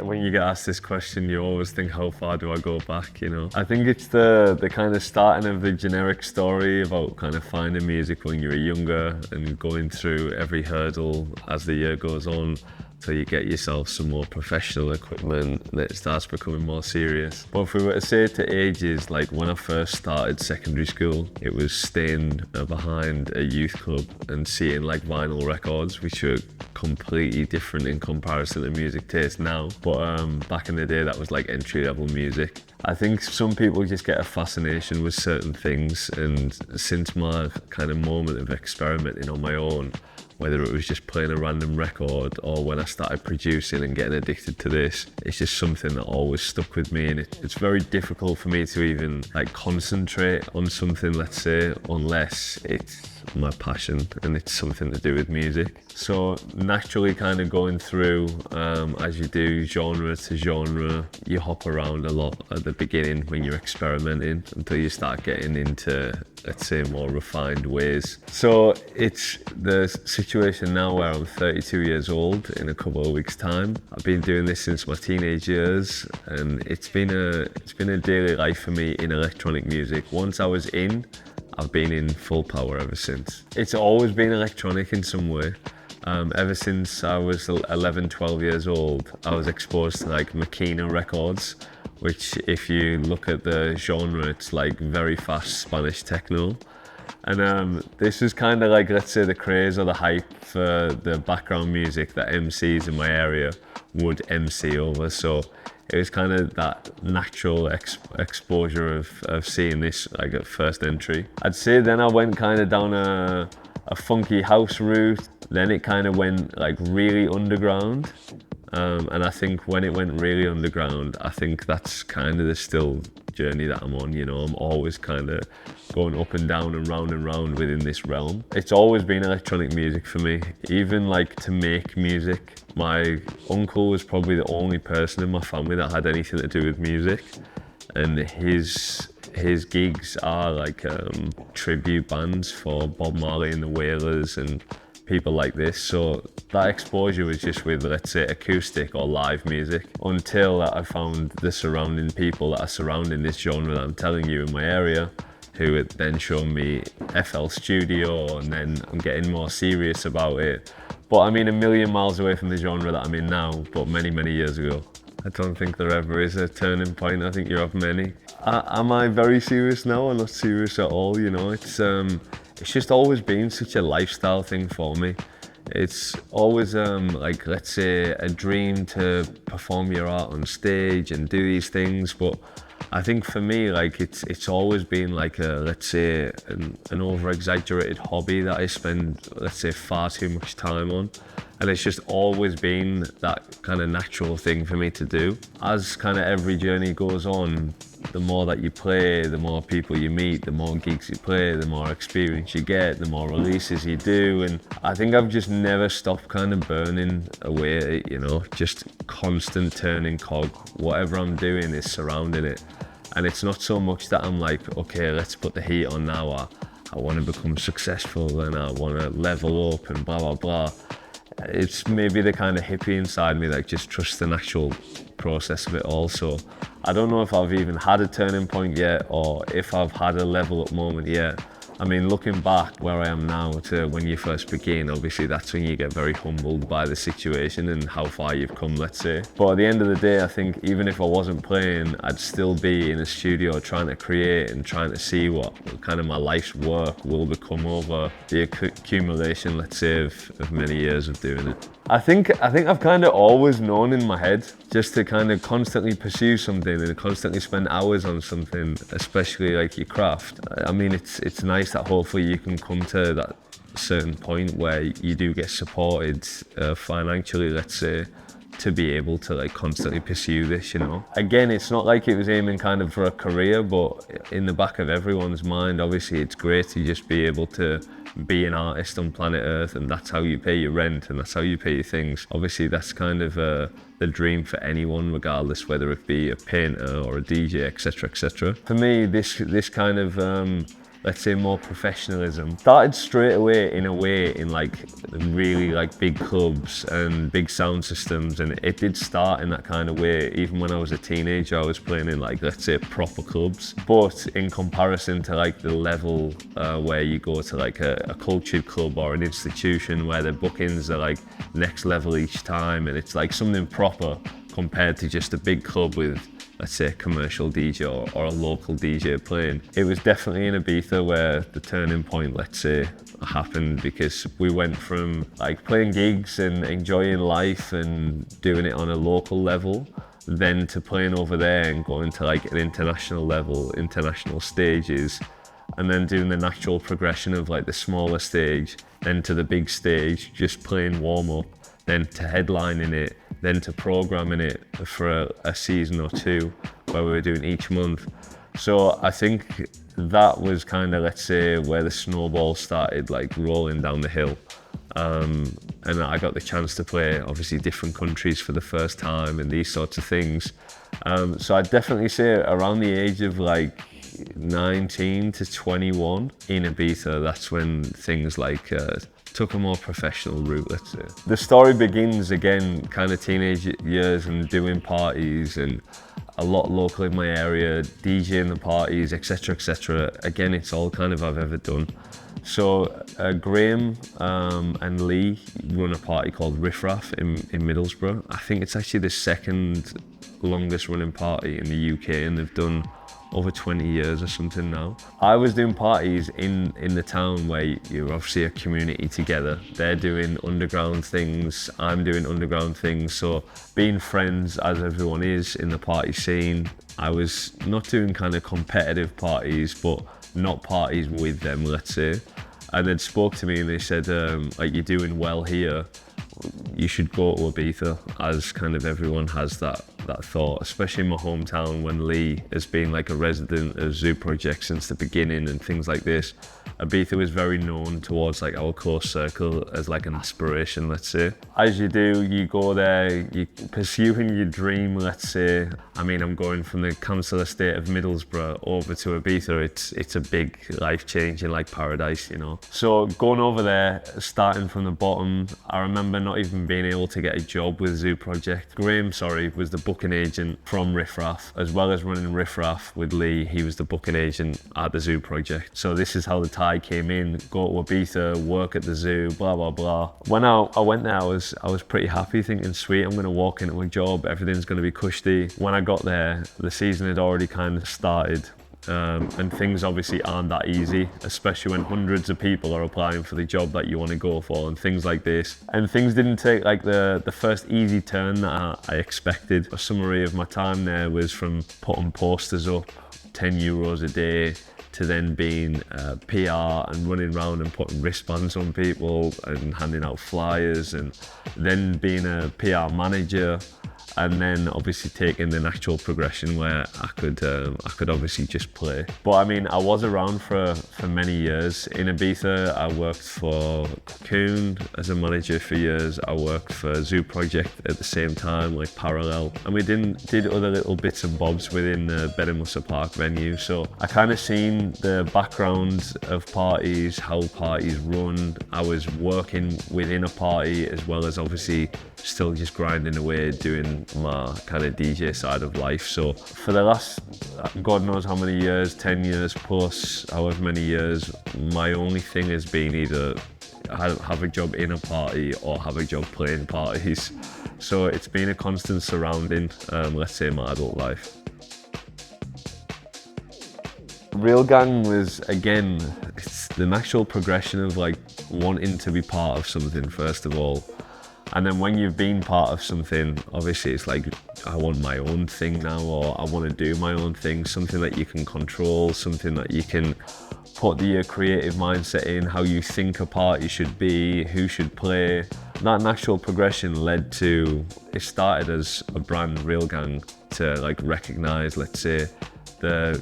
when you get asked this question, you always think, how far do I go back, you know? I think it's the kind of starting of the generic story about kind of finding music when you were younger and going through every hurdle as the year goes on, till you get yourself some more professional equipment and it starts becoming more serious. But if we were to say to ages, like when I first started secondary school, it was staying behind a youth club and seeing like vinyl records, which are completely different in comparison to music taste now. But back in the day, that was like entry-level music. I think some people just get a fascination with certain things, and since my kind of moment of experimenting on my own, whether it was just playing a random record or when I started producing and getting addicted to this, it's just something that always stuck with me, and it's very difficult for me to even like concentrate on something, let's say, unless it's my passion and it's something to do with music. So naturally kind of going through, as you do genre to genre, you hop around a lot at the beginning when you're experimenting until you start getting into, let's say, more refined ways. So it's the situation now where I'm 32 years old in a couple of weeks' time. I've been doing this since my teenage years, and it's been a daily life for me in electronic music. Once I was in, I've been in full power ever since. It's always been electronic in some way. Ever since I was 11, 12 years old, I was exposed to like makina records, which if you look at the genre, it's like very fast Spanish techno. And this was kind of like, let's say, the craze or the hype for the background music that MCs in my area would MC over. So it was kind of that natural exposure of seeing this like at first entry. I'd say then I went kind of down a funky house route. Then it kind of went like really underground. And I think when it went really underground, I think that's kind of the still journey that I'm on, you know. I'm always kind of going up and down and round within this realm. It's always been electronic music for me, even like to make music. My uncle was probably the only person in my family that had anything to do with music, and his gigs are like tribute bands for Bob Marley and the Wailers and people like this. So that exposure was just with, let's say, acoustic or live music, until I found the surrounding people that are surrounding this genre that I'm telling you in my area, who had then shown me FL Studio, and then I'm getting more serious about it. But I mean, a million miles away from the genre that I'm in now, but many, many years ago. I don't think there ever is a turning point. I think you have many. Am I very serious now or not serious at all? You know, it's just always been such a lifestyle thing for me. It's always like, let's say, a dream to perform your art on stage and do these things, but I think for me, like, it's always been like a, let's say, an over-exaggerated hobby that I spend, let's say, far too much time on. And it's just always been that kind of natural thing for me to do. As kind of every journey goes on, the more that you play, the more people you meet, the more gigs you play, the more experience you get, the more releases you do. And I think I've just never stopped kind of burning away at it, you know, just constant turning cog. Whatever I'm doing is surrounding it. And it's not so much that I'm like, okay, let's put the heat on now. I want to become successful and I want to level up and blah, blah, blah. It's maybe the kind of hippie inside me that just trusts the natural process of it all. So I don't know if I've even had a turning point yet, or if I've had a level up moment yet. I mean, looking back where I am now to when you first begin, obviously that's when you get very humbled by the situation and how far you've come, let's say. But at the end of the day, I think even if I wasn't playing, I'd still be in a studio trying to create and trying to see what kind of my life's work will become over the accumulation, let's say, of many years of doing it. I think I've kind of always known in my head just to kind of constantly pursue something and constantly spend hours on something, especially like your craft. I mean, it's nice that hopefully you can come to that certain point where you do get supported financially, let's say, to be able to like constantly pursue this, you know. Again, it's not like it was aiming kind of for a career, but in the back of everyone's mind, obviously it's great to just be able to be an artist on planet Earth, and that's how you pay your rent and that's how you pay your things. Obviously that's kind of the dream for anyone, regardless whether it be a painter or a DJ, etc., etc. For me, this kind of let's say, more professionalism. Started straight away in a way in like really like big clubs and big sound systems, and it did start in that kind of way. Even when I was a teenager, I was playing in like, let's say, proper clubs. But in comparison to like the level where you go to like a cultured club or an institution where the bookings are like next level each time, and it's like something proper compared to just a big club with, let's say, a commercial DJ or a local DJ playing. It was definitely in Ibiza where the turning point, let's say, happened, because we went from like playing gigs and enjoying life and doing it on a local level, then to playing over there and going to like an international level, international stages, and then doing the natural progression of like the smaller stage, then to the big stage, just playing warm up, then to headlining it, then to programming it for a season or two where we were doing each month. So I think that was kind of, let's say, where the snowball started like rolling down the hill. And I got the chance to play obviously different countries for the first time and these sorts of things. So I'd definitely say around the age of like 19 to 21 in Ibiza, that's when things like took a more professional route, let's say. The story begins again, kind of teenage years and doing parties and a lot local in my area, DJing the parties, etc, etc. Again, it's all kind of I've ever done. So Graham and Lee run a party called Riff Raff in Middlesbrough. I think it's actually the second longest running party in the UK, and they've done over 20 years or something now. I was doing parties in the town where you're obviously a community together. They're doing underground things, I'm doing underground things. So being friends, as everyone is in the party scene, I was not doing kind of competitive parties, but not parties with them, let's say. And they spoke to me and they said, like, you're doing well here, you should go to Ibiza, as kind of everyone has that thought, especially in my hometown when Lee has been like a resident of Zoo Project since the beginning and things like this. Ibiza was very known towards like our close circle as like an aspiration, let's say. As you do, you go there, you're pursuing your dream, let's say. I mean, I'm going from the council estate of Middlesbrough over to Ibiza. It's a big life change in like paradise, you know. So going over there, starting from the bottom, I remember not even being able to get a job with Zoo Project. Graham, was the booking agent from Riff Raff, as well as running Riff Raff with Lee. He was the booking agent at the Zoo Project. So this is how the tie came in: go to Ibiza, work at the zoo, blah blah blah. When I went there, I was pretty happy, thinking, sweet, I'm going to walk into a job, everything's going to be cushy. When I got there, the season had already kind of started. And things obviously aren't that easy, especially when hundreds of people are applying for the job that you want to go for and things like this. And things didn't take like the first easy turn that I expected. A summary of my time there was from putting posters up, 10 euros a day, to then being PR and running around and putting wristbands on people and handing out flyers, and then being a PR manager, and then obviously taking the natural progression where I could obviously just play. But I mean, I was around for many years. In Ibiza, I worked for Conexiune as a manager for years. I worked for Zoo Project at the same time, like parallel. And we did other little bits and bobs within the Bedminster Park venue. So I kind of seen the background of parties, how parties run. I was working within a party as well as obviously still just grinding away, doing my kind of DJ side of life. So for the last, God knows how many years, 10 years plus, however many years, my only thing has been either have a job in a party or have a job playing parties. So it's been a constant surrounding, let's say, my adult life. Real Gang was, again, it's the natural progression of like wanting to be part of something first of all. And then when you've been part of something, obviously it's like, I want my own thing now, or I want to do my own thing, something that you can control, something that you can put your creative mindset in, how you think a party should be, who should play. That natural progression led to, it started as a brand, Real Gang, to like recognize, let's say,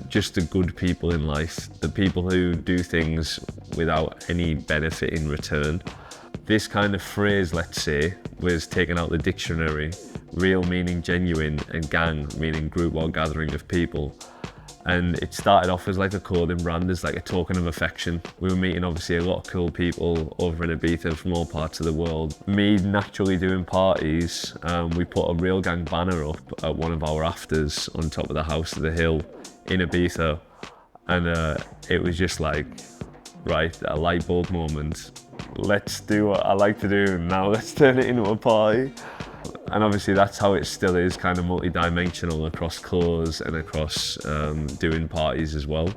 just the good people in life, the people who do things without any benefit in return. This kind of phrase, let's say, was taken out the dictionary. Real meaning genuine and gang meaning group or gathering of people. And it started off as like a clothing brand, as like a token of affection. We were meeting obviously a lot of cool people over in Ibiza from all parts of the world. Me naturally doing parties, we put a Real Gang banner up at one of our afters on top of the house of the hill in Ibiza. And it was just like, right, a light bulb moment. Let's do what I like to do, now let's turn it into a party. And obviously that's how it still is, kind of multi-dimensional across clothes and across doing parties as well.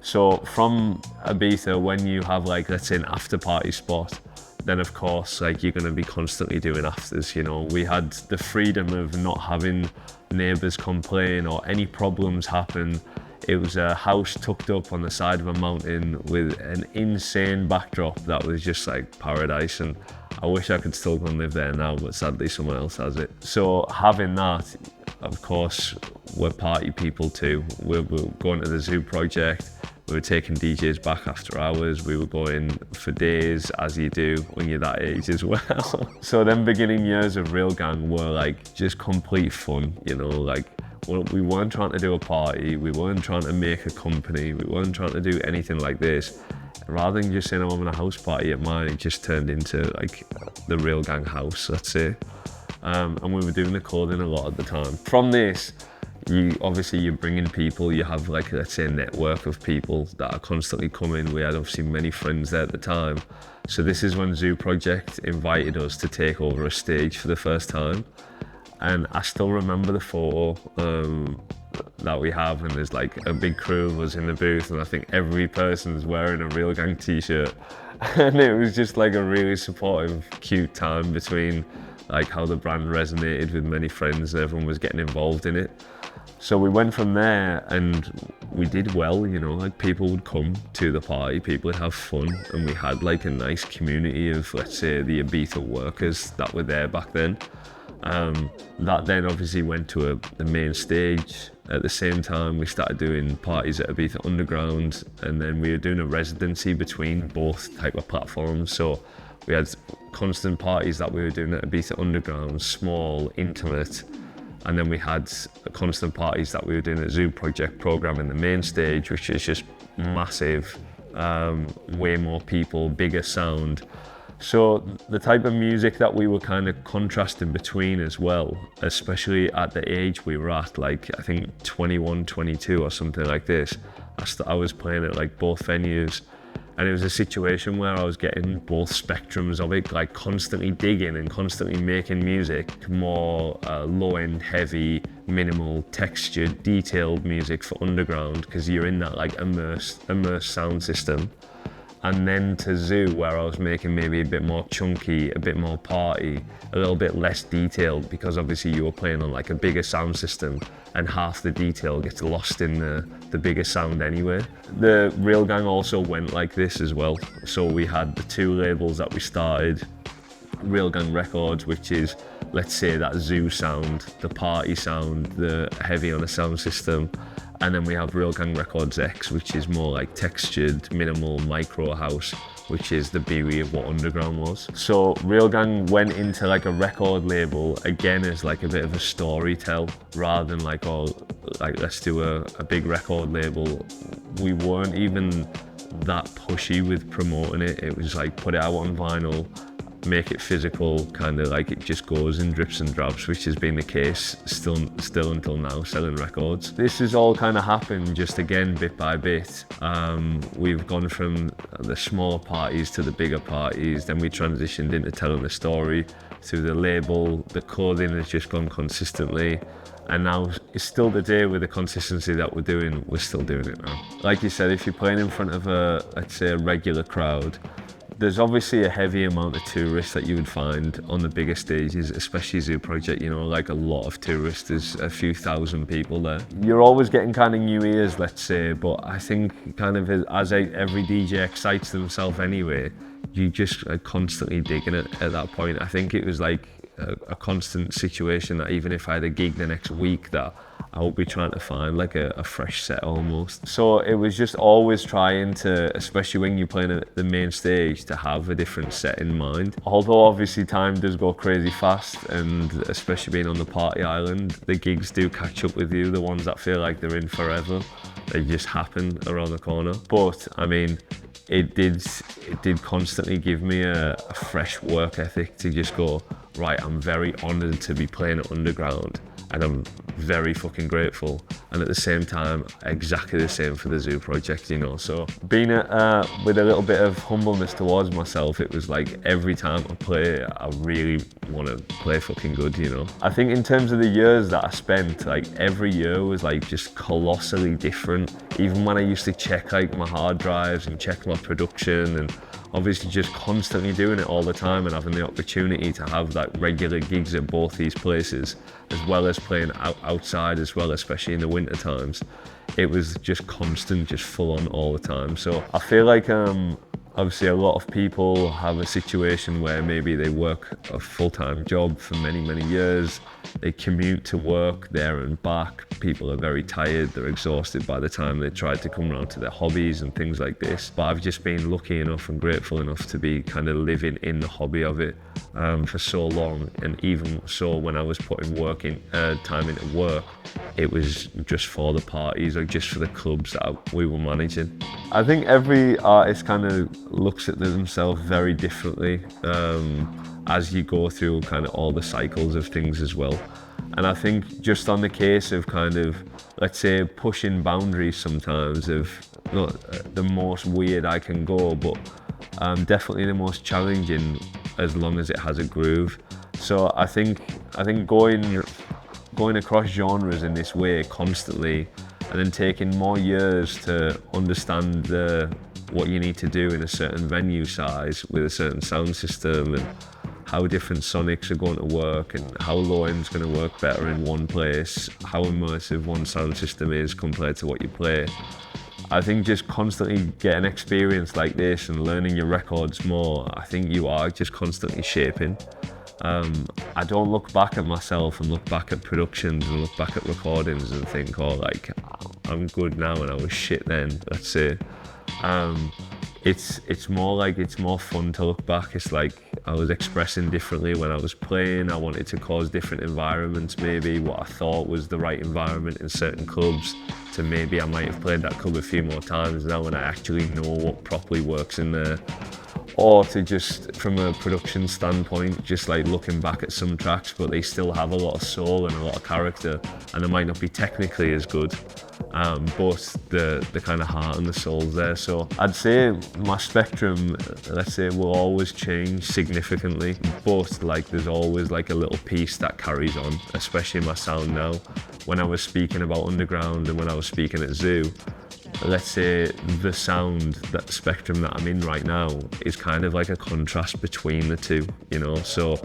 So from Ibiza, when you have like, let's say an after party spot, then of course like you're going to be constantly doing afters, you know. We had the freedom of not having neighbours complain or any problems happen. It was a house tucked up on the side of a mountain with an insane backdrop that was just like paradise, and I wish I could still go and live there now, but sadly someone else has it. So having that, of course, we're party people too. We're going to the Zoo project, we were taking DJs back after hours, we were going for days, as you do when you're that age as well. So them beginning years of Real Gang were like just complete fun, you know, like we weren't trying to do a party, we weren't trying to make a company, we weren't trying to do anything like this. Rather than just saying I'm having a house party at mine, it just turned into like the Real Gang house, let's say. And we were doing the clothing a lot at the time. From this, you're bringing people, you have like, let's say, a network of people that are constantly coming. We had obviously many friends there at the time. So this is when Zoo Project invited us to take over a stage for the first time. And I still remember the photo that we have, and there's like a big crew of us in the booth, and I think every person's wearing a Real Gang t-shirt. And it was just like a really supportive, cute time between like how the brand resonated with many friends, and everyone was getting involved in it. So we went from there and we did well, you know, like people would come to the party, people would have fun, and we had like a nice community of, let's say, the Ibiza workers that were there back then. That then obviously went to the main stage. At the same time, we started doing parties at Ibiza Underground, and then we were doing a residency between both type of platforms. So we had constant parties that we were doing at Ibiza Underground, small, intimate, and then we had constant parties that we were doing at Zoo Project programming the main stage, which is just massive, way more people, bigger sound. So the type of music that we were kind of contrasting between as well, especially at the age we were at, like I think 21, 22 or something like this, I was playing at like both venues, and it was a situation where I was getting both spectrums of it, like constantly digging and constantly making music, more low-end, heavy, minimal, textured, detailed music for underground, because you're in that like immersed sound system. And then to Zoo, where I was making maybe a bit more chunky, a bit more party, a little bit less detailed, because obviously you were playing on like a bigger sound system, and half the detail gets lost in the bigger sound anyway. The Real Gang also went like this as well. So we had the two labels that we started, Real Gang Records, which is, let's say, that Zoo sound, the party sound, the heavy on the sound system. And then we have Real Gang Records X, which is more like textured, minimal, micro house, which is the beauty of what underground was. So Real Gang went into like a record label, again, as like a bit of a storytell, rather than like, oh, like let's do a big record label. We weren't even that pushy with promoting it. It was like, put it out on vinyl, make it physical, kind of like it just goes in drips and drabs, which has been the case still until now, selling records. This has all kind of happened just again bit by bit. We've gone from the smaller parties to the bigger parties, then we transitioned into telling the story through the label. The clothing has just gone consistently, and now it's still the day with the consistency that we're doing, we're still doing it now. Like you said, if you're playing in front of a, let's say, a regular crowd, there's obviously a heavy amount of tourists that you would find on the bigger stages, especially Zoo Project, you know, like a lot of tourists, there's a few thousand people there. You're always getting kind of new ears, let's say, but I think kind of as every DJ excites themselves anyway, you just are constantly digging it at that point. I think it was like a constant situation that even if I had a gig the next week, that I would be trying to find like a fresh set almost. So it was just always trying to, especially when you're playing at the main stage, to have a different set in mind. Although obviously time does go crazy fast, and especially being on the party island, the gigs do catch up with you, the ones that feel like they're in forever. They just happen around the corner. But I mean, it did constantly give me a fresh work ethic to just go, right, I'm very honoured to be playing at Underground, and I'm very fucking grateful, and at the same time exactly the same for the Zoo project, you know. So being with a little bit of humbleness towards myself, it was like every time I play, I really want to play fucking good, you know. I think in terms of the years that I spent, like every year was like just colossally different. Even when I used to check like my hard drives and check my production, and obviously just constantly doing it all the time and having the opportunity to have like regular gigs at both these places, as well as playing outside as well, especially in the winter times. It was just constant, just full on all the time. So I feel like obviously a lot of people have a situation where maybe they work a full-time job for many, many years. They commute to work there and back. People are very tired, they're exhausted by the time they try to come around to their hobbies and things like this. But I've just been lucky enough and grateful enough to be kind of living in the hobby of it for so long. And even so, when I was putting time into work, it was just for the parties or just for the clubs that we were managing. I think every artist kind of looks at themselves very differently as you go through kind of all the cycles of things as well. And I think just on the case of kind of, let's say, pushing boundaries sometimes of not the most weird I can go, but definitely the most challenging as long as it has a groove. So I think going across genres in this way constantly, and then taking more years to understand what you need to do in a certain venue size with a certain sound system, and how different sonics are going to work, and how low end's going to work better in one place, how immersive one sound system is compared to what you play. I think just constantly getting experience like this and learning your records more, I think you are just constantly shaping. I don't look back at myself and look back at productions and look back at recordings and think, oh, like, I'm good now and I was shit then, let's say. It's more fun to look back. It's like I was expressing differently when I was playing. I wanted to cause different environments, maybe what I thought was the right environment in certain clubs, to maybe I might have played that club a few more times now when I actually know what properly works in there. Or to just, from a production standpoint, just like looking back at some tracks, but they still have a lot of soul and a lot of character, and they might not be technically as good, but the kind of heart and the soul's there. So I'd say my spectrum, let's say, will always change significantly, but like there's always like a little piece that carries on, especially my sound now. When I was speaking about Underground and when I was speaking at Zoo, let's say the sound, that spectrum that I'm in right now, is kind of like a contrast between the two, you know. So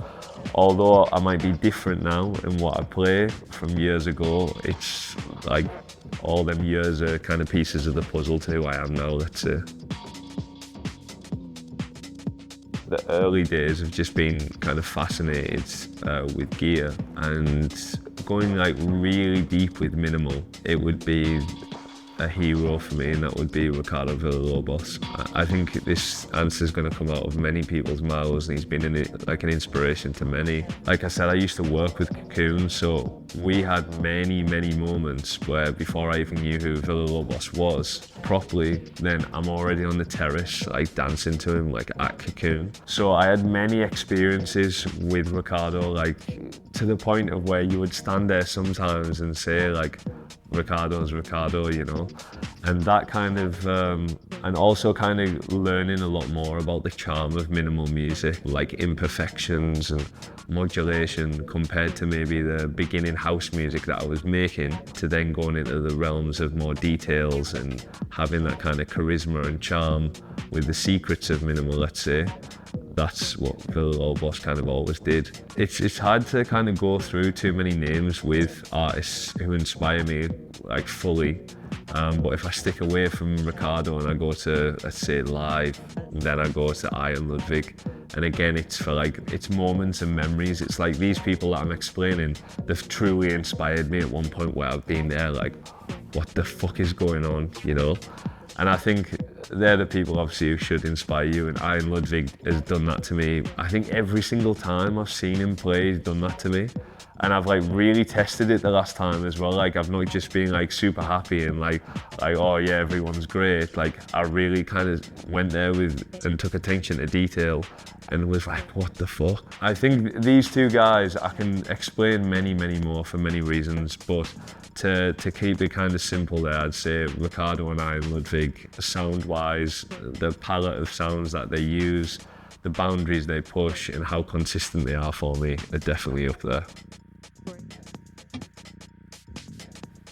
although I might be different now in what I play from years ago, it's like all them years are kind of pieces of the puzzle to who I am now, let's say. The early days have just been kind of fascinated with gear, and going like really deep with minimal, it would be a hero for me, and that would be Ricardo Villalobos. I think this answer is going to come out of many people's mouths, and he's been like an inspiration to many. Like I said, I used to work with Conexiune, so we had many moments where before I even knew who Villalobos was properly, then I'm already on the terrace like dancing to him like at Conexiune. So I had many experiences with Ricardo, like to the point of where you would stand there sometimes and say like, Ricardo's Ricardo, you know. And that kind of, and also kind of learning a lot more about the charm of minimal music, like imperfections and modulation, compared to maybe the beginning house music that I was making, to then going into the realms of more details and having that kind of charisma and charm with the secrets of minimal, let's say. That's what Villalobos kind of always did. It's hard to kind of go through too many names with artists who inspire me like fully. But if I stick away from Ricardo and I go to, let's say, live, then I go to I and Ludwig. And again, it's for like, it's moments and memories. It's like these people that I'm explaining, they've truly inspired me at one point where I've been there like, what the fuck is going on, you know? And I think they're the people obviously who should inspire you, and Ian Ludwig has done that to me. I think every single time I've seen him play, he's done that to me. And I've like really tested it the last time as well. Like I've not just been like super happy and like oh yeah, everyone's great. Like I really kind of went there with and took attention to detail and was like, what the fuck? I think these two guys, I can explain many more for many reasons, but to keep it kind of simple there, I'd say Ricardo and I and Ludwig, sound-wise, the palette of sounds that they use, the boundaries they push and how consistent they are for me are definitely up there.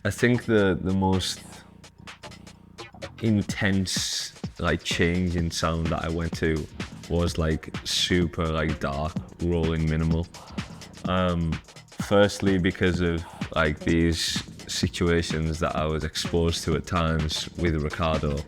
I think the most intense like change in sound that I went to was like super like dark, rolling minimal. Firstly because of like these situations that I was exposed to at times with Ricardo.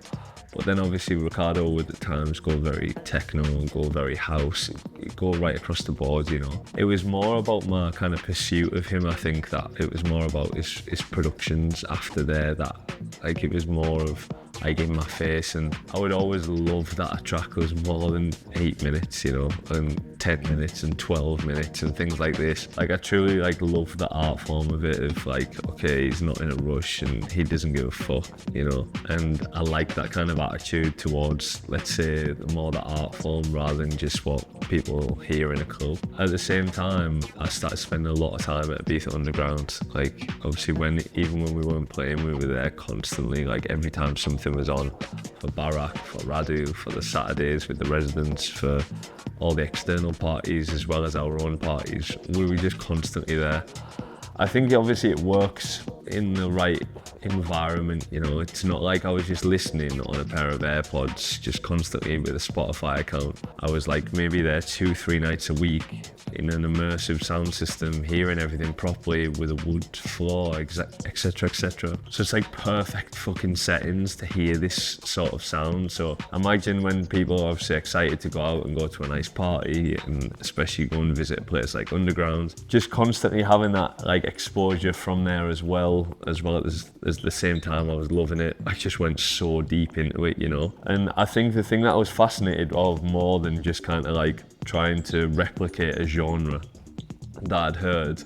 But then obviously Ricardo would at times go very techno, go very house, go right across the board, you know. It was more about my kind of pursuit of him, I think, that it was more about his productions after there, that like it was more of like in my face, and I would always love that a track was more than 8 minutes, you know, and 10 minutes and 12 minutes and things like this. Like I truly like love the art form of it, of like, okay, he's not in a rush and he doesn't give a fuck, you know, and I like that kind of attitude towards, let's say, more the art form rather than just what people hear in a club. At the same time, I started spending a lot of time at Ibiza Underground. Like obviously even when we weren't playing, we were there constantly, like every time something was on, for Barak, for Radu, for the Saturdays with the residents, for all the external parties as well as our own parties. We were just constantly there. I think obviously it works in the right environment, you know. It's not like I was just listening on a pair of AirPods just constantly with a Spotify account. I was like maybe there 2-3 nights a week in an immersive sound system, hearing everything properly with a wood floor, etc, etc. So it's like perfect fucking settings to hear this sort of sound. So imagine when people are obviously excited to go out and go to a nice party, and especially go and visit a place like Underground, just constantly having that like exposure from there as well as the same time I was loving it. I just went so deep into it, you know. And I think the thing that I was fascinated of more than just kind of like trying to replicate a genre that I'd heard,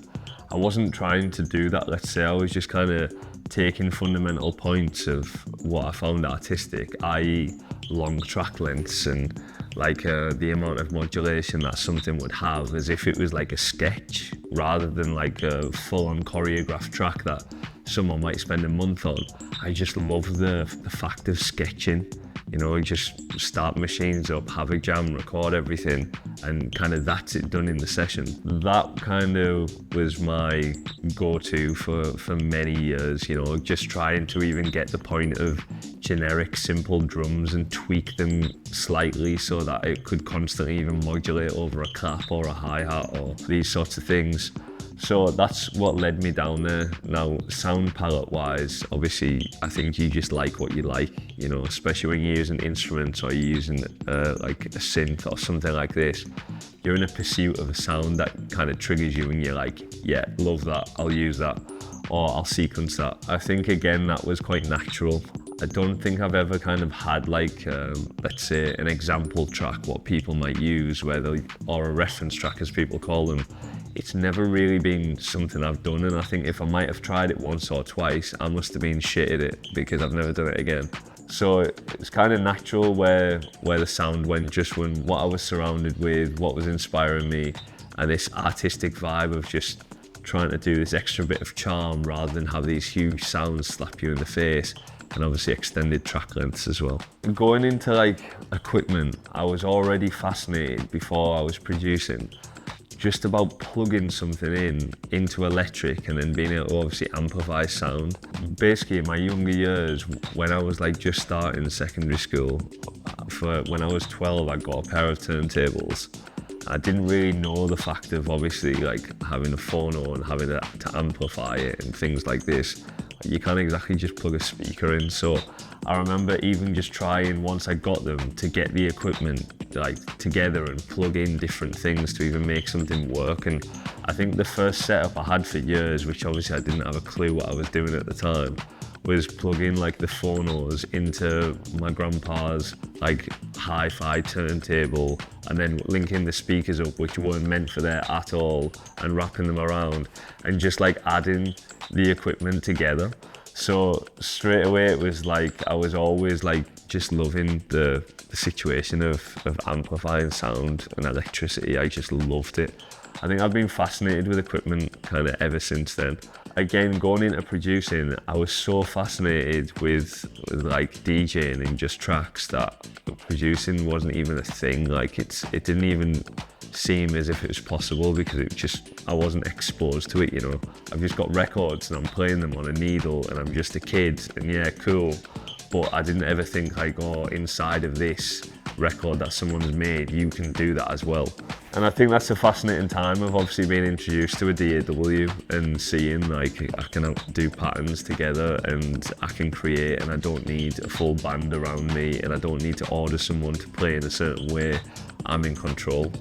I wasn't trying to do that, let's say. I was just kind of taking fundamental points of what I found artistic, i.e. long track lengths and like the amount of modulation that something would have, as if it was like a sketch rather than like a full-on choreographed track that someone might spend a month on. I just love the fact of sketching, you know, just start machines up, have a jam, record everything, and kind of that's it done in the session. That kind of was my go-to for many years, you know, just trying to even get the point of generic simple drums and tweak them slightly so that it could constantly even modulate over a clap or a hi-hat or these sorts of things. So that's what led me down there. Now, sound palette wise, obviously, I think you just like what you like, you know, especially when you're using instruments or you're using like a synth or something like this. You're in a pursuit of a sound that kind of triggers you and you're like, yeah, love that, I'll use that, or I'll sequence that. I think, again, that was quite natural. I don't think I've ever kind of had like, let's say, an example track, what people might use, or a reference track as people call them. It's never really been something I've done, and I think if I might have tried it once or twice, I must have been shit at it because I've never done it again. So it's kind of natural where the sound went, just when what I was surrounded with, what was inspiring me, and this artistic vibe of just trying to do this extra bit of charm rather than have these huge sounds slap you in the face, and obviously extended track lengths as well. Going into like equipment, I was already fascinated before I was producing just about plugging something into electric and then being able to obviously amplify sound. Basically, in my younger years, when I was like just starting secondary school, when I was 12, I got a pair of turntables. I didn't really know the fact of obviously like having a phono and having to amplify it and things like this. you can't exactly just plug a speaker in. So I remember even just trying, once I got them, to get the equipment like together and plug in different things to even make something work. And I think the first setup I had for years, which obviously I didn't have a clue what I was doing at the time, was plugging like the phonos into my grandpa's like hi-fi turntable and then linking the speakers up, which weren't meant for there at all, and wrapping them around and just like adding the equipment together. So straight away it was like I was always like just loving the situation of amplifying sound and electricity. I just loved it. I think I've been fascinated with equipment kind of ever since then. Again, going into producing, I was so fascinated with like DJing and just tracks that producing wasn't even a thing. Like it didn't even seem as if it was possible because I wasn't exposed to it, you know. I've just got records and I'm playing them on a needle and I'm just a kid and yeah, cool. But I didn't ever think like, oh, inside of this record that someone's made, you can do that as well. And I think that's a fascinating time of obviously being introduced to a DAW and seeing like I can do patterns together and I can create, and I don't need a full band around me and I don't need to order someone to play in a certain way. I'm in control.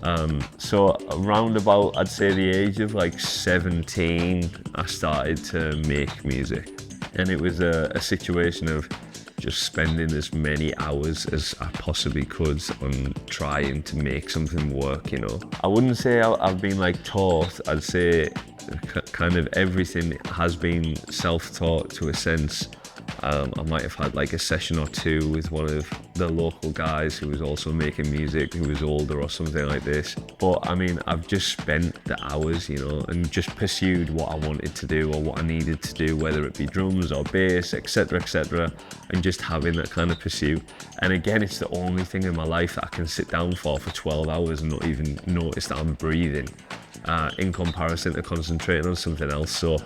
So around about, I'd say the age of like 17, I started to make music. And it was a situation of just spending as many hours as I possibly could on trying to make something work, you know. I wouldn't say I've been like taught, I'd say kind of everything has been self-taught to a sense. I might have had like a session or two with one of the local guys who was also making music, who was older or something like this. But I mean, I've just spent the hours, you know, and just pursued what I wanted to do or what I needed to do, whether it be drums or bass, etc., and just having that kind of pursuit. And again, it's the only thing in my life that I can sit down for 12 hours and not even notice that I'm breathing, in comparison to concentrating on something else. So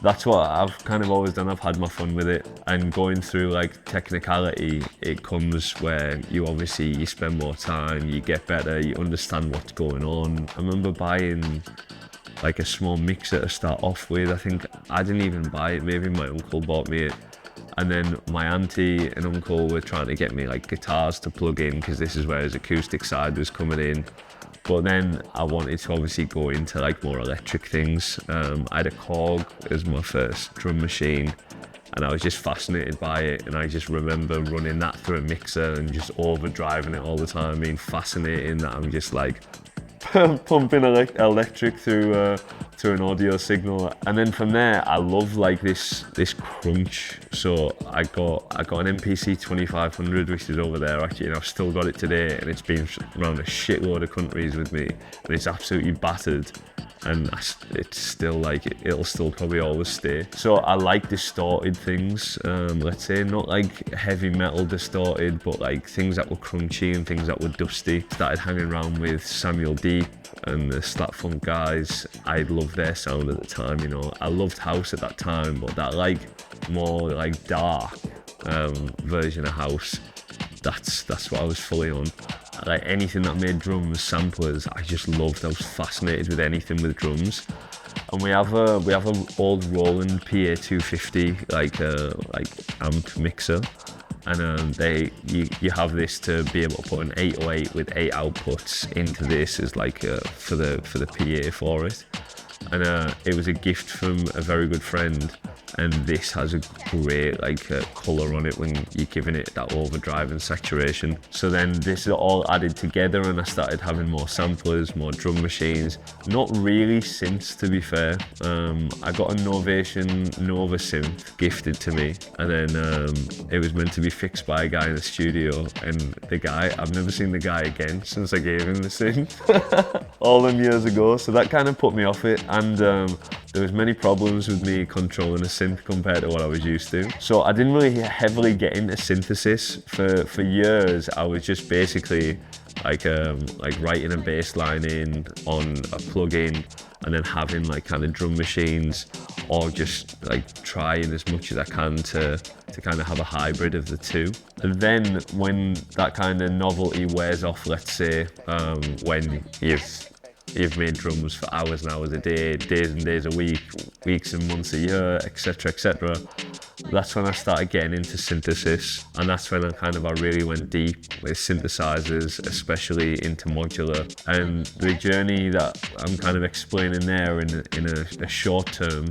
that's what I've kind of always done. I've had my fun with it, and going through like technicality, it comes where you spend more time, you get better, you understand what's going on. I remember buying like a small mixer to start off with. I think I didn't even buy it, maybe my uncle bought me it. And then my auntie and uncle were trying to get me like guitars to plug in, because this is where his acoustic side was coming in. But then I wanted to obviously go into like more electric things. I had a Korg as my first drum machine, and I was just fascinated by it. And I just remember running that through a mixer and just overdriving it all the time, being fascinating that I'm just like pumping electric through an audio signal. And then from there, I love like this crunch. So I got an MPC 2500, which is over there actually, and I've still got it today, and it's been around a shitload of countries with me, and it's absolutely battered. And it's still like, it'll still probably always stay. So I like distorted things, let's say, not like heavy metal distorted, but like things that were crunchy and things that were dusty. Started hanging around with Samuel Deep and the Slat Funk guys. I loved their sound at the time, you know. I loved house at that time, but that like more like dark version of house, that's what I was fully on. Like anything that made drums, samplers, I just loved. I was fascinated with anything with drums. And we have a old Roland PA 250 like amp mixer, and you have this to be able to put an 808 with 8 outputs into this as like for the PA for it. And it was a gift from a very good friend, and this has a great like colour on it when you're giving it that overdrive and saturation. So then this is all added together, and I started having more samplers, more drum machines. Not really synths, to be fair. I got a Novation Nova synth gifted to me, and then it was meant to be fixed by a guy in the studio, and the guy, I've never seen the guy again since I gave him the synth all them years ago. So that kind of put me off it, and there was many problems with me controlling a synth compared to what I was used to. So I didn't really heavily get into synthesis for years. I was just basically like writing a bass line in on a plug-in, and then having like kind of drum machines, or just like trying as much as I can to kind of have a hybrid of the two. And then when that kind of novelty wears off, let's say, when you've you've made drums for hours and hours a day, days and days a week, weeks and months a year, etc., etc. That's when I started getting into synthesis, and that's when I really went deep with synthesizers, especially into modular. And the journey that I'm kind of explaining there in a short term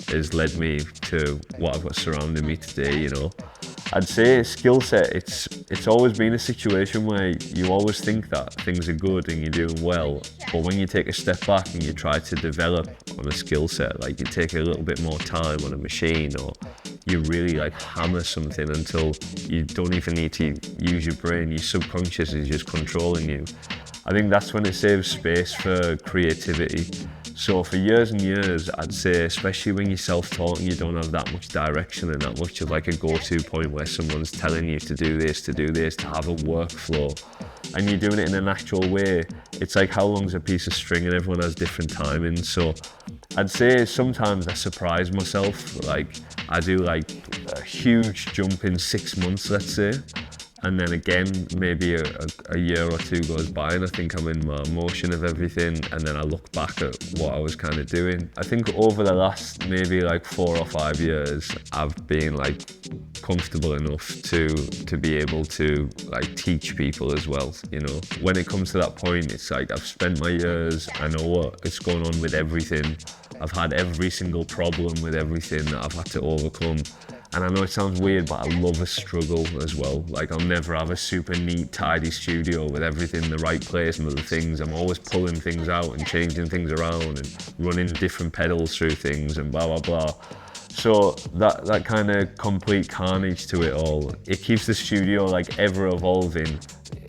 has led me to what I've got surrounding me today, you know. I'd say skill set, it's always been a situation where you always think that things are good and you're doing well, but when you take a step back and you try to develop on a skill set, like you take a little bit more time on a machine, or you really like hammer something until you don't even need to use your brain, your subconscious is just controlling you. I think that's when it saves space for creativity. So for years and years, I'd say, especially when you're self-taught and you don't have that much direction and that much of like a go-to point where someone's telling you to do this, to have a workflow, and you're doing it in a natural way, it's like how long's a piece of string and everyone has different timings. So I'd say sometimes I surprise myself, like I do like a huge jump in 6 months, let's say. And then again, maybe a year or two goes by and I think I'm in my emotion of everything, and then I look back at what I was kind of doing. I think over the last maybe like 4 or 5 years, I've been like comfortable enough to be able to like teach people as well, you know. When it comes to that point, it's like I've spent my years, I know what is going on with everything. I've had every single problem with everything that I've had to overcome. And I know it sounds weird, but I love a struggle as well. Like I'll never have a super neat, tidy studio with everything in the right place and other things. I'm always pulling things out and changing things around and running different pedals through things and blah, blah, blah. So that kind of complete carnage to it all, it keeps the studio like ever evolving,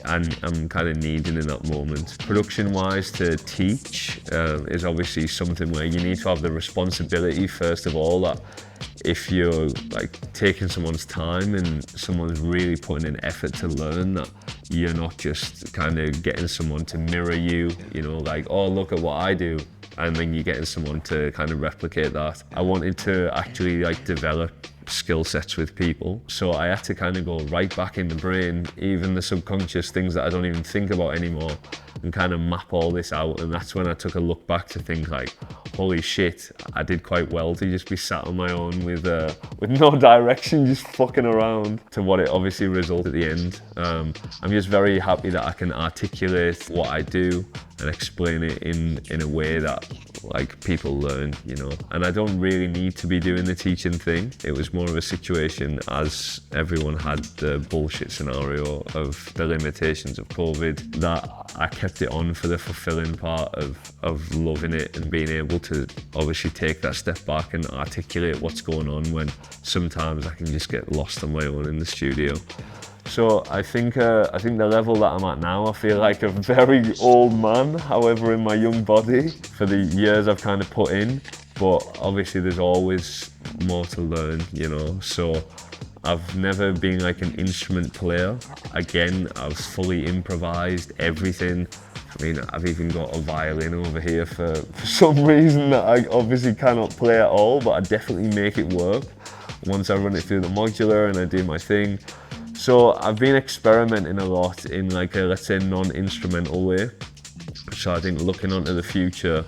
and I'm kind of needing in that moment. Production-wise, to teach is obviously something where you need to have the responsibility, first of all, that if you're like taking someone's time and someone's really putting an effort to learn, that you're not just kind of getting someone to mirror you, you know, like, oh, look at what I do, and then you're getting someone to kind of replicate that. I wanted to actually like develop skill sets with people, so I had to kind of go right back in the brain, even the subconscious things that I don't even think about anymore, and kind of map all this out. And that's when I took a look back to think like, holy shit, I did quite well to just be sat on my own with no direction, just fucking around, to what it obviously resulted at the end. I'm just very happy that I can articulate what I do and explain it in a way that like people learn, you know. And I don't really need to be doing the teaching thing. It was more of a situation, as everyone had the bullshit scenario of the limitations of COVID, that I kept it on for the fulfilling part of loving it and being able to obviously take that step back and articulate what's going on when sometimes I can just get lost on my own in the studio. So I think the level that I'm at now, I feel like a very old man, however, in my young body, for the years I've kind of put in. But obviously there's always more to learn, you know. So I've never been like an instrument player. Again, I've fully improvised everything. I mean, I've even got a violin over here for some reason that I obviously cannot play at all, but I definitely make it work once I run it through the modular and I do my thing. So I've been experimenting a lot in like a, let's say, non-instrumental way. So I think looking onto the future,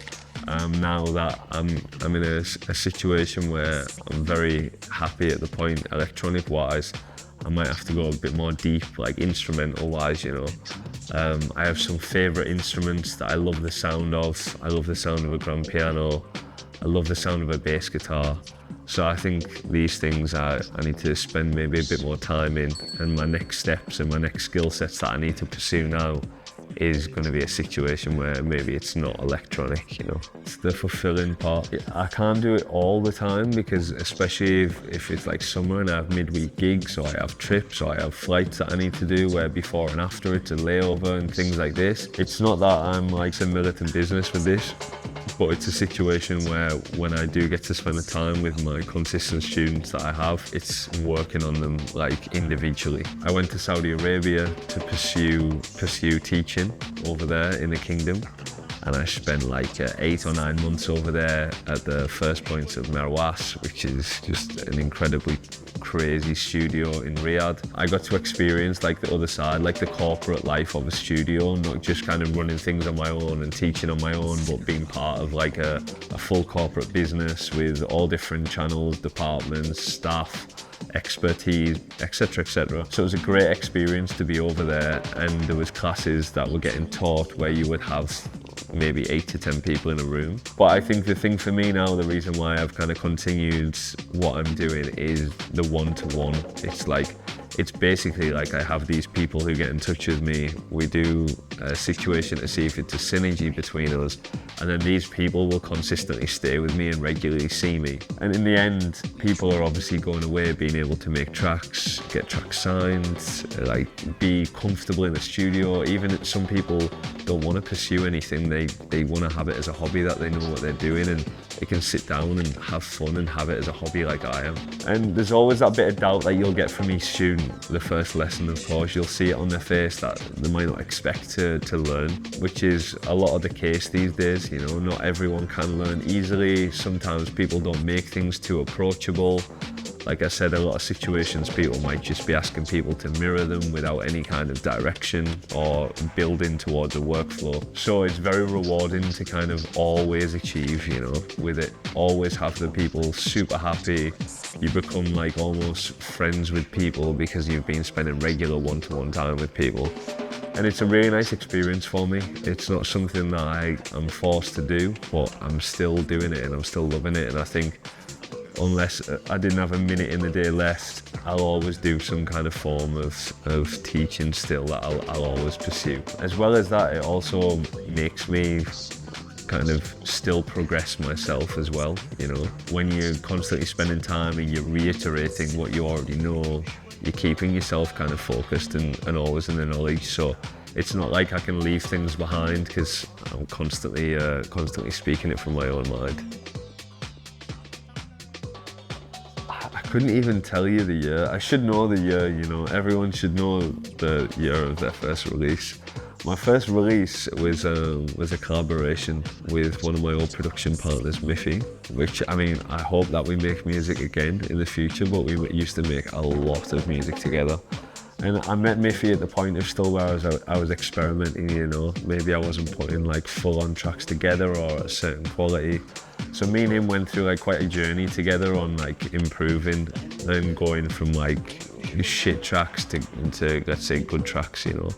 now that I'm in a situation where I'm very happy at the point electronic wise, I might have to go a bit more deep, like instrumental wise, you know. I have some favourite instruments that I love the sound of. I love the sound of a grand piano. I love the sound of a bass guitar. So I think these things I need to spend maybe a bit more time in, and my next steps and my next skill sets that I need to pursue now is going to be a situation where maybe it's not electronic, you know. It's the fulfilling part. I can't do it all the time, because especially if it's like summer and I have midweek gigs, or I have trips, or I have flights that I need to do where before and after it's a layover and things like this. It's not that I'm like a militant business with this, but it's a situation where when I do get to spend the time with my consistent students that I have, it's working on them like individually. I went to Saudi Arabia to pursue teaching over there in the kingdom, and I spent like 8 or 9 months over there at the first point of Merwas, which is just an incredibly crazy studio in Riyadh. I got to experience like the other side, like the corporate life of a studio, not just kind of running things on my own and teaching on my own, but being part of like a full corporate business with all different channels, departments, staff, expertise, etc, etc. So it was a great experience to be over there, and there was classes that were getting taught where you would have maybe 8 to 10 people in a room. But I think the thing for me now, the reason why I've kind of continued what I'm doing is the one-to-one. It's basically like I have these people who get in touch with me. We do a situation to see if it's a synergy between us, and then these people will consistently stay with me and regularly see me. And in the end, people are obviously going away, being able to make tracks, get tracks signed, like be comfortable in the studio. Even some people don't want to pursue anything. They want to have it as a hobby, that they know what they're doing, and they can sit down and have fun and have it as a hobby like I am. And there's always that bit of doubt that you'll get from each student. The first lesson, of course, you'll see it on their face that they might not expect to learn, which is a lot of the case these days. You know, not everyone can learn easily. Sometimes people don't make things too approachable. Like I said, a lot of situations people might just be asking people to mirror them without any kind of direction or building towards a workflow. So it's very rewarding to kind of always achieve, you know, with it. Always have the people super happy. You become like almost friends with people because you've been spending regular one-to-one time with people. And it's a really nice experience for me. It's not something that I am forced to do, but I'm still doing it and I'm still loving it. And I think unless I didn't have a minute in the day left, I'll always do some kind of form of teaching still that I'll always pursue. As well as that, it also makes me kind of still progress myself as well, you know. When you're constantly spending time and you're reiterating what you already know, you're keeping yourself kind of focused and always in the knowledge. So it's not like I can leave things behind because I'm constantly speaking it from my own mind. I couldn't even tell you the year. I should know the year, you know. Everyone should know the year of their first release. My first release was a collaboration with one of my old production partners, Miffy, which, I mean, I hope that we make music again in the future, but we used to make a lot of music together. And I met Miffy at the point of still where I was experimenting, you know. Maybe I wasn't putting like full-on tracks together or at a certain quality. So me and him went through like quite a journey together on like improving and going from like shit tracks to let's say good tracks, you know.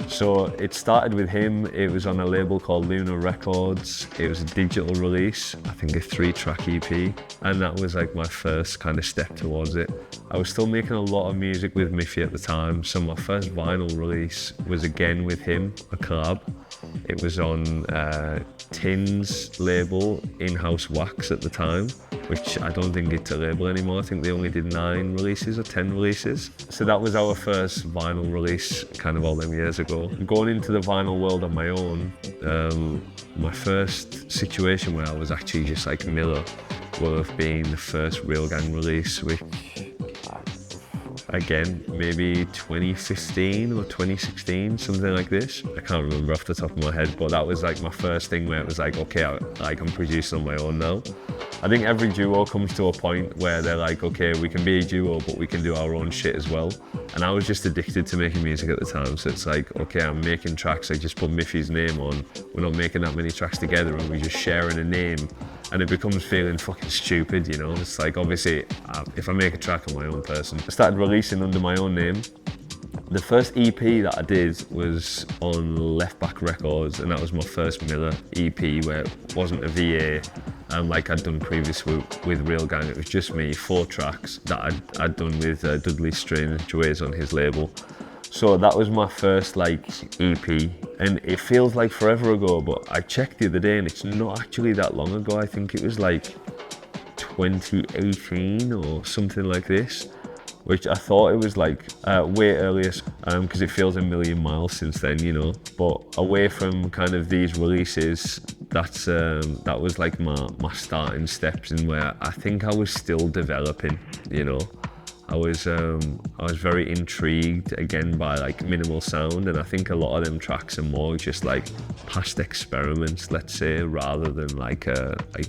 So it started with him. It was on a label called Lunar Records. It was a digital release, I think a 3-track EP, and that was like my first kind of step towards it. I was still making a lot of music with Miffy at the time, so my first vinyl release was again with him, a collab. It was on Tin's label, In-House Wax at the time, which I don't think it's a label anymore. I think they only did 9 releases or 10 releases. So that was our first vinyl release kind of all them years ago. Going into the vinyl world on my own, my first situation where I was actually just like Miller will have been the first Real Gang release, which again, maybe 2015 or 2016, something like this. I can't remember off the top of my head, but that was like my first thing where it was like, okay, I'm producing on my own now. I think every duo comes to a point where they're like, okay, we can be a duo, but we can do our own shit as well. And I was just addicted to making music at the time. So it's like, okay, I'm making tracks. I just put Miffy's name on. We're not making that many tracks together and we're just sharing a name. And it becomes feeling fucking stupid, you know? It's like, obviously, if I make a track, I'm my own person. I started releasing under my own name. The first EP that I did was on Left Back Records, and that was my first Miller EP where it wasn't a VA, like I'd done previously with Real Gang. It was just me, 4 tracks that I'd done with Dudley Strangeways on his label. So that was my first like EP, and it feels like forever ago, but I checked the other day and it's not actually that long ago. I think it was like 2018 or something like this, which I thought it was like way earlier, because it feels a million miles since then, you know. But away from kind of these releases, that was like my starting steps in where I think I was still developing, you know. I was very intrigued again by like minimal sound, and I think a lot of them tracks are more just like past experiments, let's say, rather than like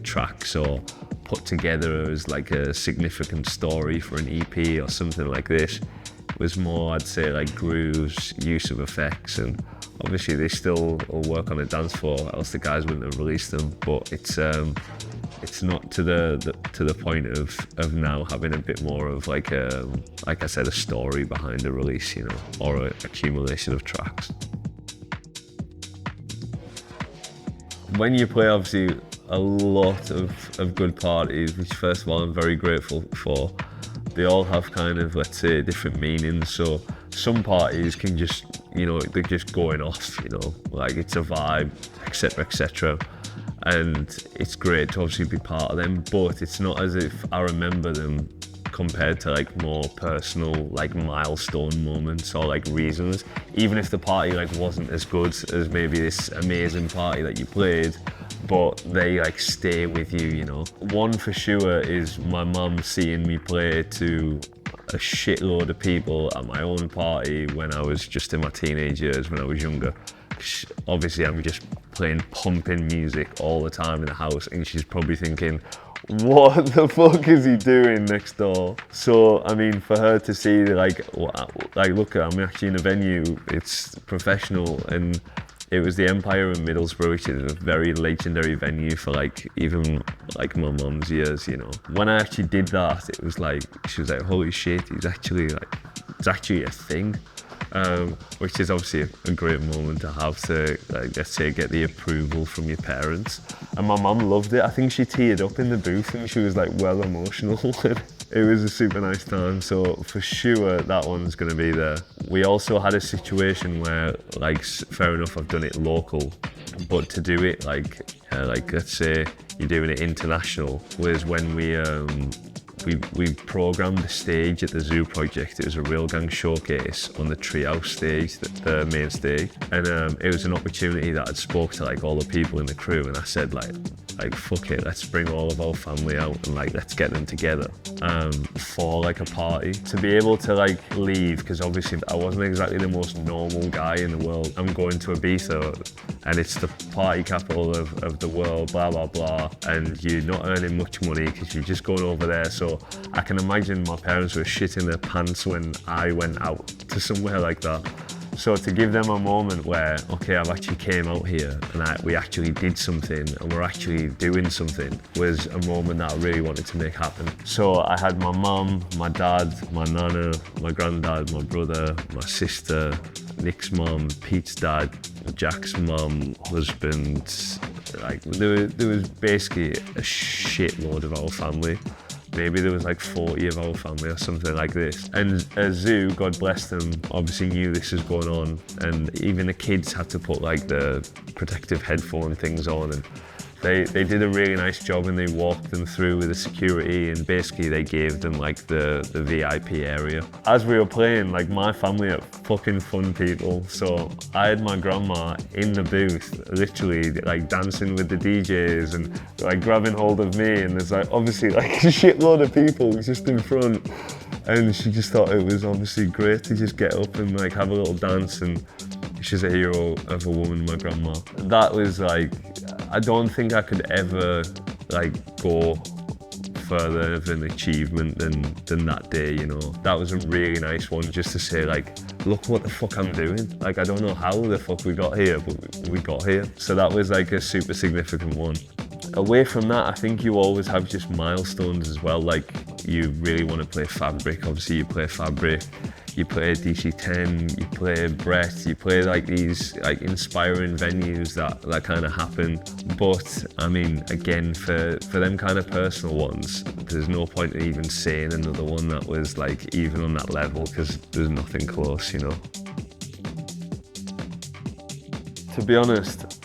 tracks or put together as like a significant story for an EP or something like this. It was more, I'd say, like grooves, use of effects, and obviously they still will work on a dance floor, else the guys wouldn't have released them. But it's not to the point of now having a bit more of like I said, a story behind a release, you know, or an accumulation of tracks. When you play, obviously, a lot of good parties, which first of all I'm very grateful for, they all have kind of, let's say, different meanings. So some parties can just, you know, they're just going off, you know, like it's a vibe, etc., etc. And it's great to obviously be part of them, but it's not as if I remember them compared to like more personal, like milestone moments or like reasons. Even if the party like wasn't as good as maybe this amazing party that you played, but they like stay with you, you know. One for sure is my mum seeing me play to a shitload of people at my own party when I was just in my teenage years, when I was younger. Obviously I'm just playing pumping music all the time in the house, and she's probably thinking, what the fuck is he doing next door? So I mean, for her to see like look, I'm actually in a venue, it's professional, and it was the Empire in Middlesbrough, which is a very legendary venue for like even like my mum's years, you know. When I actually did that, it was like, she was like, holy shit, it's actually a thing. Which is obviously a great moment to have to, like, let's say, get the approval from your parents. And my mum loved it. I think she teared up in the booth and she was like well emotional. It was a super nice time, so for sure that one's gonna be there. We also had a situation where, like, fair enough, I've done it local, but to do it like let's say you're doing it international, was when we programmed the stage at the Zoo Project. It was a Real Gang showcase on the Treehouse stage, the main stage, and it was an opportunity that I'd spoke to like all the people in the crew, and I said like fuck it, let's bring all of our family out and like let's get them together for like a party. To be able to like leave, because obviously I wasn't exactly the most normal guy in the world. I'm going to Ibiza and it's the party capital of the world, blah blah blah, and you're not earning much money because you're just going over there. So I can imagine my parents were shitting their pants when I went out to somewhere like that. So to give them a moment where, okay, I've actually came out here and we actually did something and we're actually doing something, was a moment that I really wanted to make happen. So I had my mum, my dad, my nana, my granddad, my brother, my sister, Nick's mum, Pete's dad, Jack's mum, husband. Like there was basically a shitload of our family. Maybe there was like 40 of our family or something like this. And a Zoo, God bless them, obviously knew this was going on, and even the kids had to put like the protective headphone things on, and they did a really nice job, and they walked them through with the security, and basically they gave them like the VIP area. As we were playing, like my family are fucking fun people, so I had my grandma in the booth literally like dancing with the DJs and like grabbing hold of me, and there's like obviously like a shitload of people just in front, and she just thought it was obviously great to just get up and like have a little dance, and she's a hero of a woman, my grandma. That was like, I don't think I could ever like go further of an achievement than that day, you know. That was a really nice one, just to say like, look what the fuck I'm doing. Like, I don't know how the fuck we got here, but we got here. So that was like a super significant one. Away from that, I think you always have just milestones as well. Like, you really want to play Fabric, obviously you play Fabric, you play DC-10, you play Brett, you play like these like inspiring venues that kind of happen. But I mean, again, for them kind of personal ones, there's no point in even saying another one that was like even on that level, because there's nothing close, you know. To be honest,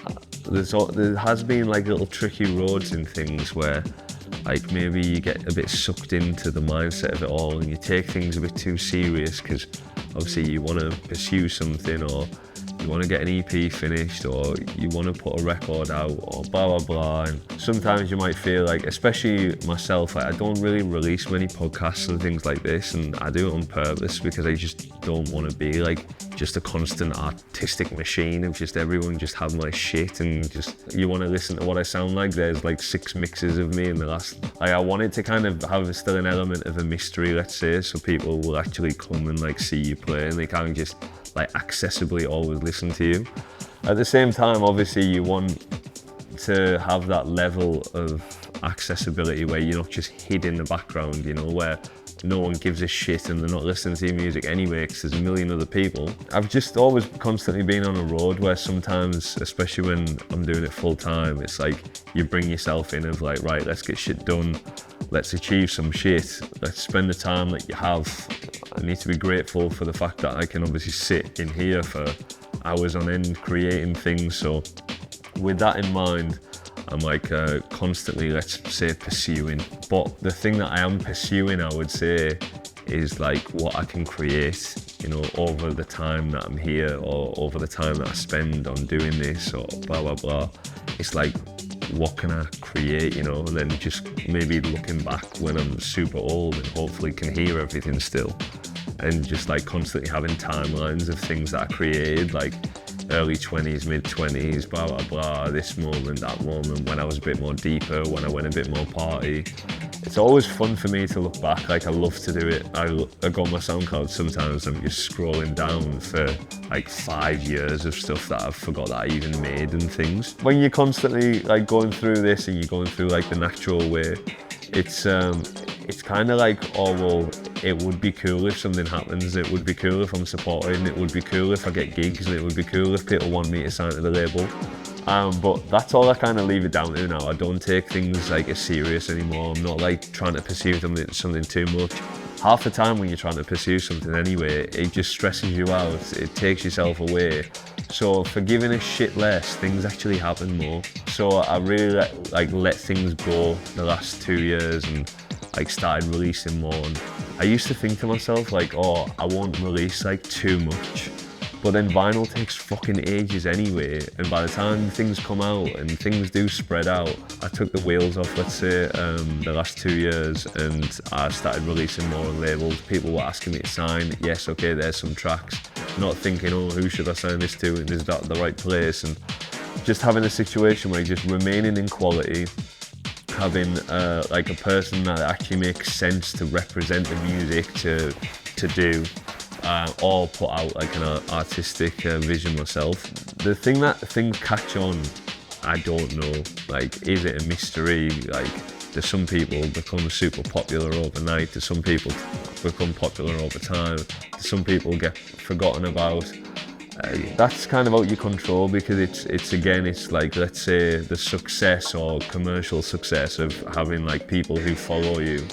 there has been like little tricky roads in things where like maybe you get a bit sucked into the mindset of it all and you take things a bit too serious because obviously you want to pursue something, or you want to get an EP finished, or you want to put a record out, or blah blah blah. And sometimes you might feel like, especially myself, like I don't really release many podcasts and things like this, and I do it on purpose because I just don't want to be like just a constant artistic machine of just everyone just having my shit, and just you want to listen to what I sound like. There's like 6 mixes of me in the last, like I want it to kind of have still an element of a mystery, let's say, so people will actually come and like see you play, and they can't just like accessibly always listen to you. At the same time, obviously you want to have that level of accessibility where you're not just hid in the background, you know, where no one gives a shit and they're not listening to your music anyway because there's a million other people. I've just always constantly been on a road where sometimes, especially when I'm doing it full time, it's like you bring yourself in of like, right, let's get shit done, let's achieve some shit, let's spend the time that you have. I need to be grateful for the fact that I can obviously sit in here for hours on end creating things. So with that in mind, I'm like constantly, let's say, pursuing. But the thing that I am pursuing, I would say, is like what I can create, you know, over the time that I'm here, or over the time that I spend on doing this, or blah, blah, blah. It's like, what can I create, you know, and then just maybe looking back when I'm super old and hopefully can hear everything still, and just like constantly having timelines of things that I created, like early 20s, mid 20s, blah, blah, blah, this moment, that moment, when I was a bit more deeper, when I went a bit more party. It's always fun for me to look back, like I love to do it. I go on my SoundCloud sometimes, I'm just scrolling down for like 5 years of stuff that I've forgot that I even made and things. When you're constantly like going through this and you're going through like the natural way, it's kind of like, oh well, it would be cool if something happens, it would be cool if I'm supported, it would be cool if I get gigs, and it would be cool if people want me to sign to the label. But that's all I kind of leave it down to now. I don't take things like as serious anymore. I'm not like trying to pursue something too much. Half the time when you're trying to pursue something anyway, it just stresses you out, it takes yourself away. So for giving a shit less, things actually happen more. So I really let things go the last 2 years, and like started releasing more. And I used to think to myself like, oh, I won't release like too much. But then vinyl takes fucking ages anyway, and by the time things come out and things do spread out, I took the wheels off, let's say, the last 2 years, and I started releasing more on labels. People were asking me to sign. Yes, okay, there's some tracks. Not thinking, oh, who should I sign this to, and is that the right place? And just having a situation where you're just remaining in quality, having like a person that actually makes sense to represent the music to do. Or put out like an artistic vision myself. The thing that things catch on, I don't know. Like, is it a mystery? Like, do some people become super popular overnight? Do some people become popular over time? Do some people get forgotten about? That's kind of out your control, because it's like, let's say, the success or commercial success of having like people who follow you,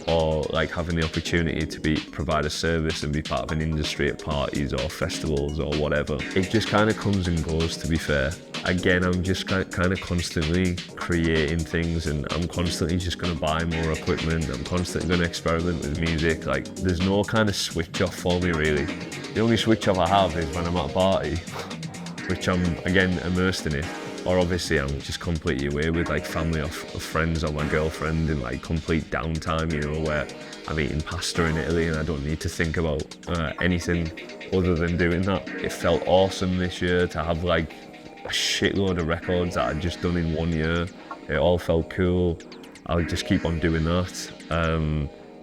or like having the opportunity to provide a service and be part of an industry at parties or festivals or whatever. It just kind of comes and goes, to be fair. Again, I'm just kind of constantly creating things, and I'm constantly just going to buy more equipment. I'm constantly going to experiment with music. Like, there's no kind of switch off for me, really. The only switch off I have is when I'm at a party, which I'm, again, immersed in it. Or obviously I'm just completely away with like family or friends or my girlfriend in like complete downtime, you know, where I'm eating pasta in Italy and I don't need to think about anything other than doing that. It felt awesome this year to have like a shitload of records that I'd just done in 1 year. It all felt cool. I'll just keep on doing that.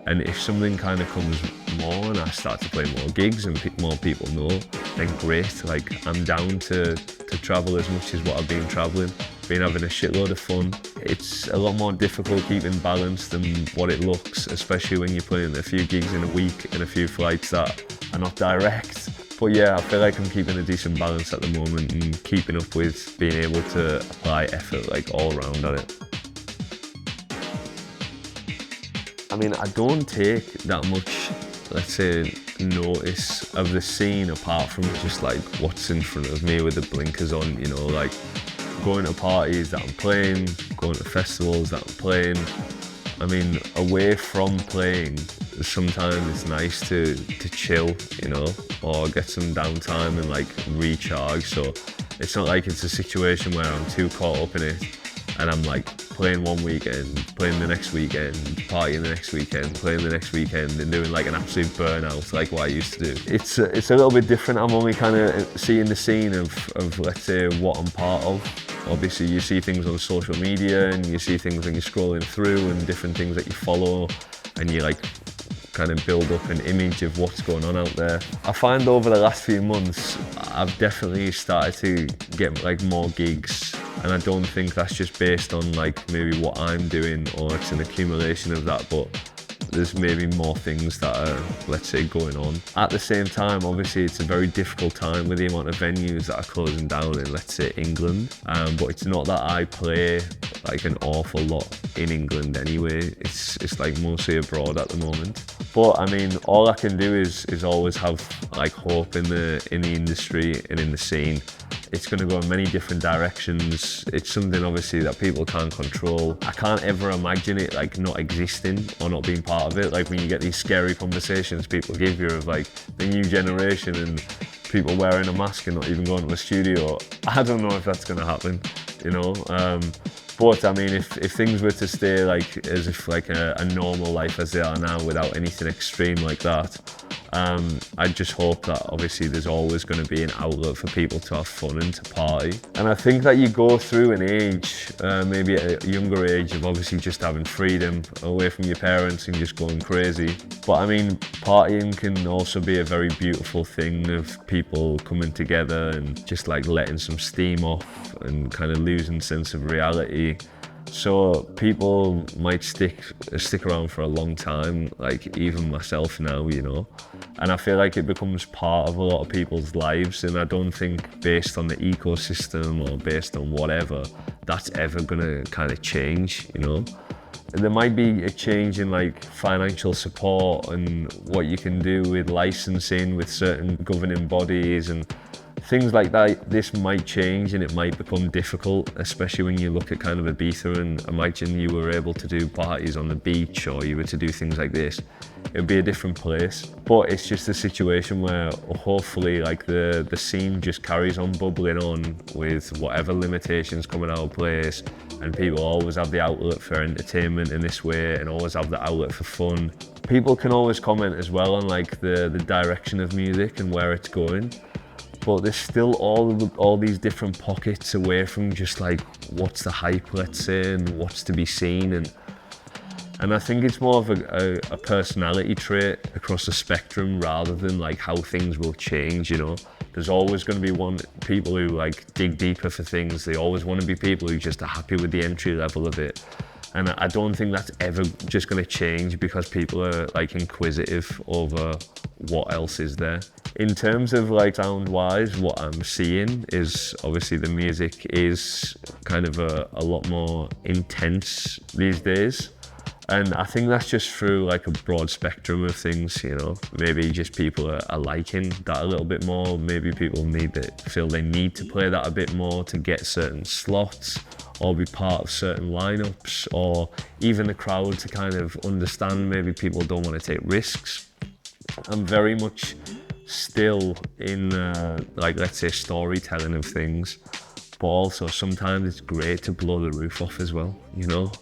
And if something kind of comes more and I start to play more gigs and more people know, then great. Like, I'm down to travel as much as what I've been traveling. Been having a shitload of fun. It's a lot more difficult keeping balance than what it looks, especially when you're playing a few gigs in a week and a few flights that are not direct. But yeah, I feel like I'm keeping a decent balance at the moment and keeping up with being able to apply effort like all around at it. I mean, I don't take that much, let's say, notice of the scene apart from just like what's in front of me with the blinkers on, you know, like going to parties that I'm playing, going to festivals that I'm playing. I mean, away from playing, sometimes it's nice to chill, you know, or get some downtime and like recharge. So it's not like it's a situation where I'm too caught up in it and I'm like playing one weekend, playing the next weekend, partying the next weekend, playing the next weekend, and doing like an absolute burnout like what I used to do. It's a little bit different. I'm only kind of seeing the scene of let's say what I'm part of. Obviously you see things on social media and you see things when you're scrolling through and different things that you follow, and you like kind of build up an image of what's going on out there. I find over the last few months I've definitely started to get like more gigs, and I don't think that's just based on like maybe what I'm doing or it's an accumulation of that, but there's maybe more things that are, let's say, going on. At the same time, obviously it's a very difficult time with the amount of venues that are closing down in, let's say, England, but it's not that I play like an awful lot in England anyway. It's like mostly abroad at the moment. But I mean, all I can do is always have like hope in the industry and in the scene. It's going to go in many different directions. It's something obviously that people can't control. I can't ever imagine it like not existing or not being part of it. Like when you get these scary conversations people give you of like the new generation and people wearing a mask and not even going to a studio. I don't know if that's going to happen, you know. But I mean, if things were to stay like as if like a normal life as they are now without anything extreme like that, I just hope that obviously there's always going to be an outlet for people to have fun and to party. And I think that you go through an age, maybe at a younger age, of obviously just having freedom away from your parents and just going crazy. But I mean, partying can also be a very beautiful thing of people coming together and just like letting some steam off and kind of losing sense of reality. So people might stick around for a long time, like even myself now, you know. And I feel like it becomes part of a lot of people's lives, and I don't think based on the ecosystem or based on whatever, that's ever gonna kind of change, you know. And there might be a change in like financial support and what you can do with licensing with certain governing bodies and things like that. This might change and it might become difficult, especially when you look at kind of Ibiza and imagine you were able to do parties on the beach or you were to do things like this. It would be a different place. But it's just a situation where hopefully like the scene just carries on bubbling on with whatever limitations coming out of place, and people always have the outlet for entertainment in this way and always have the outlet for fun. People can always comment as well on like the direction of music and where it's going. But there's still all these different pockets away from just like what's the hype, let's say, and what's to be seen. And I think it's more of a personality trait across the spectrum rather than like how things will change, you know. There's always going to be people who like dig deeper for things. They always want to be people who just are happy with the entry level of it. And I don't think that's ever just going to change because people are like inquisitive over what else is there. In terms of like sound-wise, what I'm seeing is obviously the music is kind of a lot more intense these days. And I think that's just through like a broad spectrum of things, you know. Maybe just people are liking that a little bit more. Maybe people feel they need to play that a bit more to get certain slots or be part of certain lineups, or even the crowd to kind of understand maybe people don't want to take risks. I'm very much still in like, let's say, storytelling of things, but also sometimes it's great to blow the roof off as well, you know.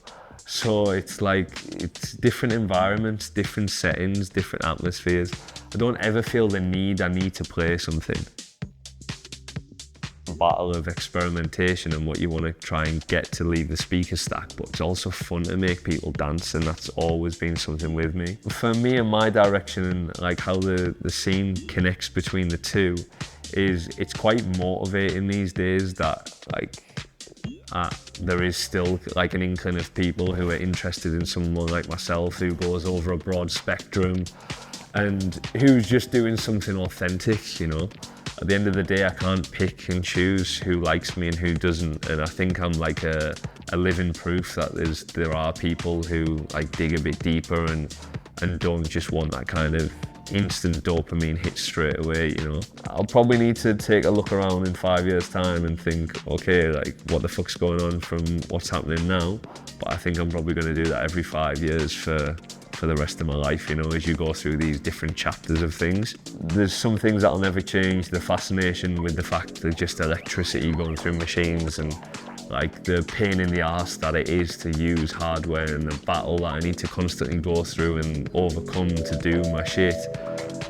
So it's like, it's different environments, different settings, different atmospheres. I don't ever feel the need I need to play something. Battle of experimentation and what you want to try and get to leave the speaker stack, but it's also fun to make people dance, and that's always been something with me. For me and my direction and like how the scene connects between the two is it's quite motivating these days that like there is still like an inkling of people who are interested in someone like myself who goes over a broad spectrum and who's just doing something authentic, you know. At the end of the day, I can't pick and choose who likes me and who doesn't, and I think I'm like a living proof that there are people who like dig a bit deeper and don't just want that kind of instant dopamine hit straight away, you know. I'll probably need to take a look around in 5 years' time and think, okay, like what the fuck's going on from what's happening now? but I think I'm probably going to do that every 5 years for the rest of my life, you know, as you go through these different chapters of things. There's some things that'll never change. The fascination with the fact that just electricity going through machines and like the pain in the arse that it is to use hardware and the battle that I need to constantly go through and overcome to do my shit.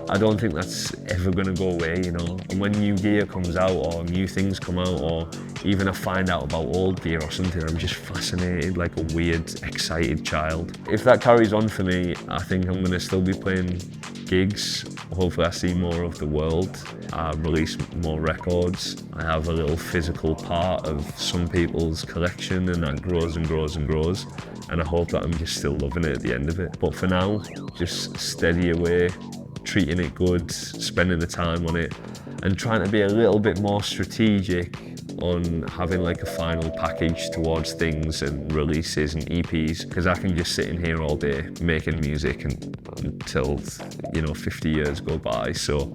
I don't think that's ever gonna go away, you know. And when new gear comes out or new things come out or even I find out about old gear or something, I'm just fascinated like a weird, excited child. If that carries on for me, I think I'm gonna still be playing gigs. Hopefully I see more of the world. I release more records. I have a little physical part of some people's collection and that grows and grows and grows. And I hope that I'm just still loving it at the end of it. But for now, just steady away, treating it good, spending the time on it, and trying to be a little bit more strategic on having like a final package towards things and releases and EPs, because I can just sit in here all day making music until, you know, 50 years go by. So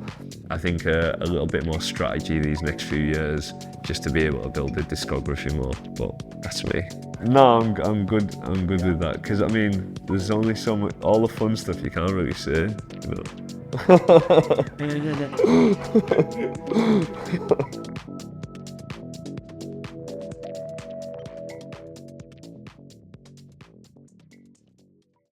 I think a little bit more strategy these next few years just to be able to build a discography more, but that's me. No, I'm good with that, because I mean, there's only so much, all the fun stuff you can't really say, you know.